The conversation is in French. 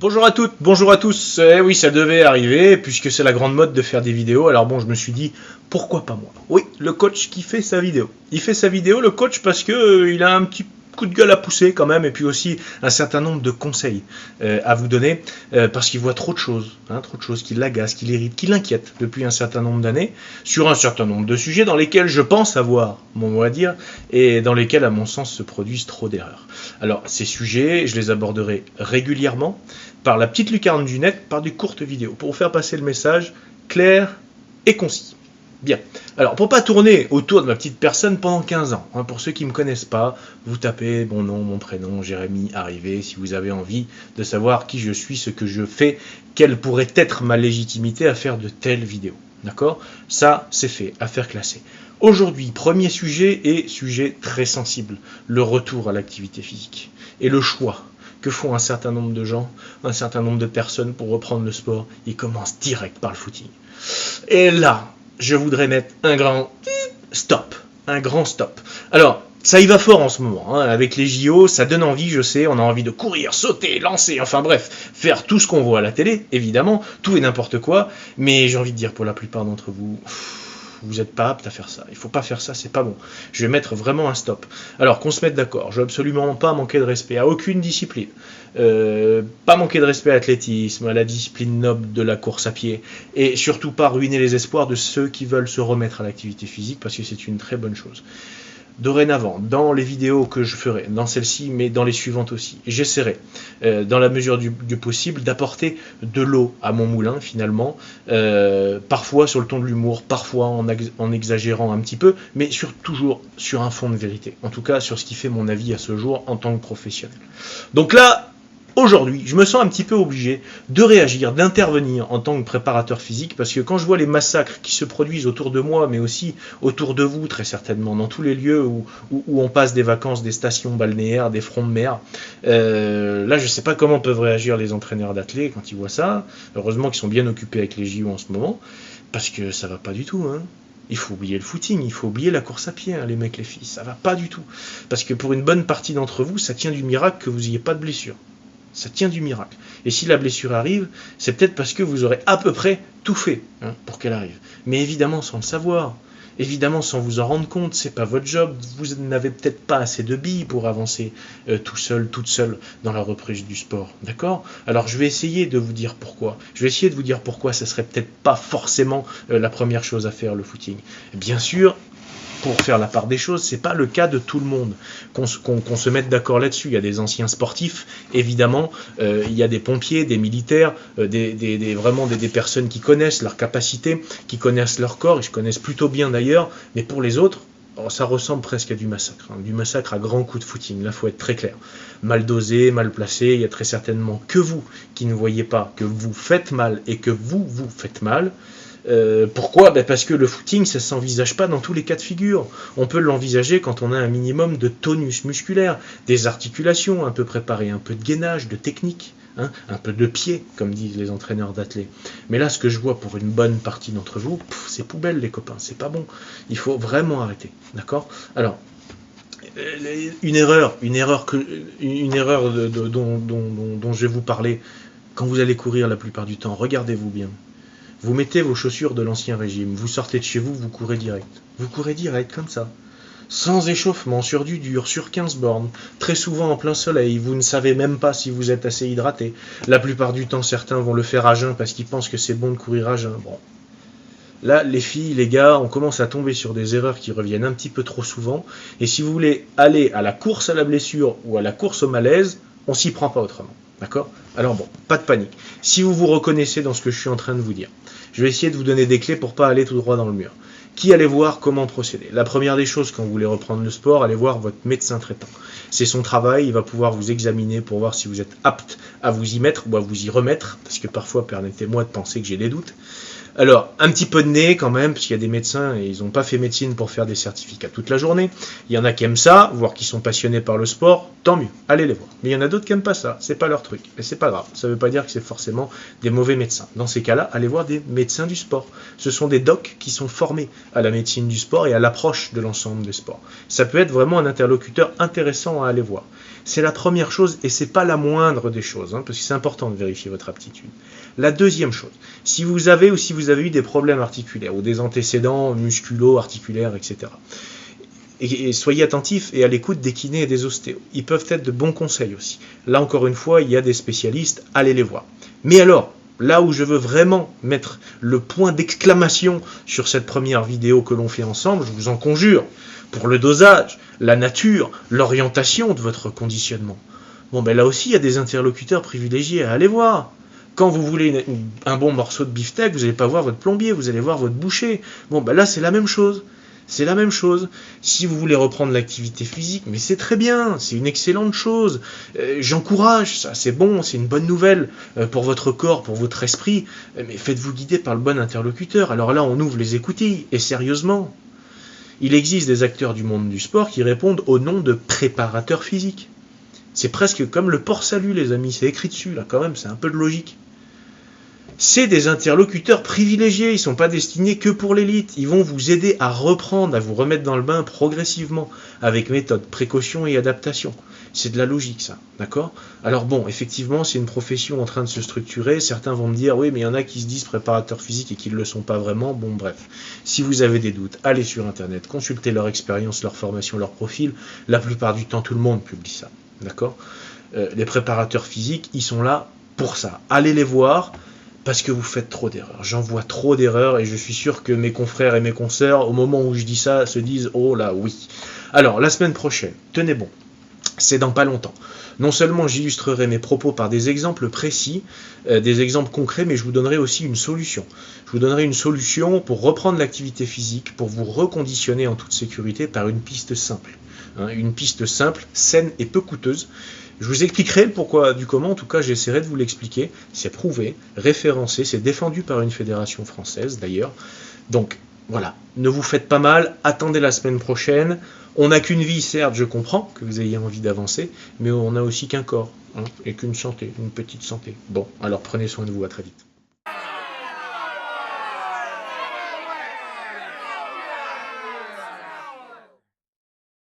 Bonjour à toutes, bonjour à tous. Eh oui, ça devait arriver, puisque c'est la grande mode de faire des vidéos. Alors bon, je me suis dit, pourquoi pas moi? Oui, le coach qui fait sa vidéo. Il fait sa vidéo, le coach, parce que il a un petit coup de gueule à pousser quand même, et puis aussi un certain nombre de conseils à vous donner, parce qu'il voit trop de choses qui l'agacent, qui l'irritent, qui l'inquiètent depuis un certain nombre d'années, sur un certain nombre de sujets dans lesquels je pense avoir mon mot à dire, et dans lesquels, à mon sens, se produisent trop d'erreurs. Alors, ces sujets, je les aborderai régulièrement, par la petite lucarne du net, par des courtes vidéos, pour faire passer le message clair et concis. Bien. Alors, pour pas tourner autour de ma petite personne pendant 15 ans, pour ceux qui ne me connaissent pas, vous tapez mon nom, mon prénom, Jérémy Arrivé, si vous avez envie de savoir qui je suis, ce que je fais, quelle pourrait être ma légitimité à faire de telles vidéos. D'accord ? Ça, c'est fait, affaire classée. Aujourd'hui, premier sujet et sujet très sensible, le retour à l'activité physique et le choix que font un certain nombre de gens, un certain nombre de personnes pour reprendre le sport. Ils commencent direct par le footing. Et là, je voudrais mettre un grand stop. Un grand stop. Alors, ça y va fort en ce moment. Avec les JO, ça donne envie, je sais. On a envie de courir, sauter, lancer, enfin bref, faire tout ce qu'on voit à la télé, évidemment. Tout et n'importe quoi. Mais j'ai envie de dire, pour la plupart d'entre vous, vous n'êtes pas apte à faire ça. Il ne faut pas faire ça, c'est pas bon. Je vais mettre vraiment un stop. Alors, qu'on se mette d'accord. Je ne veux absolument pas manquer de respect à aucune discipline. Pas manquer de respect à l'athlétisme, à la discipline noble de la course à pied. Et surtout pas ruiner les espoirs de ceux qui veulent se remettre à l'activité physique, parce que c'est une très bonne chose. Dorénavant, dans les vidéos que je ferai, dans celle-ci, mais dans les suivantes aussi, j'essaierai, dans la mesure du possible, d'apporter de l'eau à mon moulin, finalement, parfois sur le ton de l'humour, parfois en exagérant un petit peu, mais toujours sur un fond de vérité. En tout cas, sur ce qui fait mon avis à ce jour en tant que professionnel. Donc là, aujourd'hui, je me sens un petit peu obligé de réagir, d'intervenir en tant que préparateur physique, parce que quand je vois les massacres qui se produisent autour de moi, mais aussi autour de vous, très certainement, dans tous les lieux où on passe des vacances, des stations balnéaires, des fronts de mer, là, je ne sais pas comment peuvent réagir les entraîneurs d'athlètes quand ils voient ça. Heureusement qu'ils sont bien occupés avec les JO en ce moment, parce que ça va pas du tout, Il faut oublier le footing, il faut oublier la course à pied, les mecs, les filles, ça va pas du tout. Parce que pour une bonne partie d'entre vous, ça tient du miracle que vous n'ayez pas de blessure. Ça tient du miracle. Et si la blessure arrive, c'est peut-être parce que vous aurez à peu près tout fait pour qu'elle arrive. Mais évidemment sans le savoir, évidemment sans vous en rendre compte, c'est pas votre job, vous n'avez peut-être pas assez de billes pour avancer tout seul, toute seule dans la reprise du sport. D'accord ? Alors je vais essayer de vous dire pourquoi. Je vais essayer de vous dire pourquoi ça serait peut-être pas forcément la première chose à faire, le footing. Bien sûr, pour faire la part des choses, c'est pas le cas de tout le monde. Qu'on se mette d'accord là-dessus. Il y a des anciens sportifs, évidemment, il y a des pompiers, des militaires, vraiment des personnes qui connaissent leurs capacités, qui connaissent leur corps, et je connais plutôt bien d'ailleurs, mais pour les autres, ça ressemble presque à du massacre à grands coups de footing, là il faut être très clair. Mal dosé, mal placé, il y a très certainement que vous qui ne voyez pas que vous faites mal et que vous faites mal. Pourquoi ? Parce que le footing, ça ne s'envisage pas dans tous les cas de figure. On peut l'envisager quand on a un minimum de tonus musculaire, des articulations un peu préparées, un peu de gainage, de technique, un peu de pied, comme disent les entraîneurs d'athlètes. Mais là, ce que je vois pour une bonne partie d'entre vous, c'est poubelle les copains, c'est pas bon. Il faut vraiment arrêter, d'accord ? Alors, une erreur dont je vais vous parler, quand vous allez courir la plupart du temps, regardez-vous bien. Vous mettez vos chaussures de l'ancien régime, vous sortez de chez vous, vous courez direct. Vous courez direct, comme ça. Sans échauffement, sur du dur, sur 15 bornes, très souvent en plein soleil, vous ne savez même pas si vous êtes assez hydraté. La plupart du temps, certains vont le faire à jeun parce qu'ils pensent que c'est bon de courir à jeun. Bon. Là, les filles, les gars, on commence à tomber sur des erreurs qui reviennent un petit peu trop souvent. Et si vous voulez aller à la course à la blessure ou à la course au malaise, on s'y prend pas autrement. D'accord ? Alors bon, pas de panique. Si vous vous reconnaissez dans ce que je suis en train de vous dire, je vais essayer de vous donner des clés pour pas aller tout droit dans le mur. Qui allez voir comment procéder ? La première des choses, quand vous voulez reprendre le sport, allez voir votre médecin traitant. C'est son travail, il va pouvoir vous examiner pour voir si vous êtes apte à vous y mettre ou à vous y remettre, parce que parfois, permettez-moi de penser que j'ai des doutes. Alors, un petit peu de nez quand même, parce qu'il y a des médecins et ils n'ont pas fait médecine pour faire des certificats toute la journée. Il y en a qui aiment ça, voire qui sont passionnés par le sport, tant mieux, allez les voir. Mais il y en a d'autres qui n'aiment pas ça, c'est pas leur truc. Et c'est pas grave, ça ne veut pas dire que c'est forcément des mauvais médecins. Dans ces cas-là, allez voir des médecins du sport. Ce sont des docs qui sont formés à la médecine du sport et à l'approche de l'ensemble des sports. Ça peut être vraiment un interlocuteur intéressant à aller voir. C'est la première chose et c'est pas la moindre des choses, parce que c'est important de vérifier votre aptitude. La deuxième chose, si vous avez eu des problèmes articulaires ou des antécédents musculo-articulaires, etc., et soyez attentifs et à l'écoute des kinés et des ostéos. Ils peuvent être de bons conseils aussi. Là, encore une fois, il y a des spécialistes, allez les voir. Mais alors, là où je veux vraiment mettre le point d'exclamation sur cette première vidéo que l'on fait ensemble, je vous en conjure, pour le dosage, la nature, l'orientation de votre conditionnement. Bon, ben là aussi, il y a des interlocuteurs privilégiés à aller voir. Quand vous voulez un bon morceau de beefsteak, vous n'allez pas voir votre plombier, vous allez voir votre boucher. Bon, ben là, c'est la même chose. C'est la même chose. Si vous voulez reprendre l'activité physique, mais c'est très bien, c'est une excellente chose. J'encourage ça, c'est bon, c'est une bonne nouvelle pour votre corps, pour votre esprit. Mais faites-vous guider par le bon interlocuteur. Alors là, on ouvre les écoutilles, et sérieusement. Il existe des acteurs du monde du sport qui répondent au nom de préparateurs physiques. C'est presque comme le port-salut, les amis, c'est écrit dessus, là, quand même, c'est un peu de logique. C'est des interlocuteurs privilégiés, ils ne sont pas destinés que pour l'élite. Ils vont vous aider à reprendre, à vous remettre dans le bain progressivement, avec méthode, précaution et adaptation. C'est de la logique, ça, d'accord? Alors bon, effectivement, c'est une profession en train de se structurer. Certains vont me dire, oui, mais il y en a qui se disent préparateurs physiques et qui ne le sont pas vraiment. Bon, bref, si vous avez des doutes, allez sur Internet, consultez leur expérience, leur formation, leur profil. La plupart du temps, tout le monde publie ça, d'accord? Les préparateurs physiques, ils sont là pour ça. Allez les voir. Parce que vous faites trop d'erreurs. J'en vois trop d'erreurs et je suis sûr que mes confrères et mes consoeurs, au moment où je dis ça, se disent « Oh là, oui ». Alors, la semaine prochaine, tenez bon, c'est dans pas longtemps. Non seulement j'illustrerai mes propos par des exemples précis, des exemples concrets, mais je vous donnerai aussi une solution. Je vous donnerai une solution pour reprendre l'activité physique, pour vous reconditionner en toute sécurité par une piste simple. Une piste simple, saine et peu coûteuse. Je vous expliquerai le pourquoi du comment, en tout cas j'essaierai de vous l'expliquer. C'est prouvé, référencé, c'est défendu par une fédération française d'ailleurs. Donc voilà, ne vous faites pas mal, attendez la semaine prochaine. On n'a qu'une vie, certes, je comprends que vous ayez envie d'avancer, mais on n'a aussi qu'un corps, et qu'une santé, une petite santé. Bon, alors prenez soin de vous, à très vite.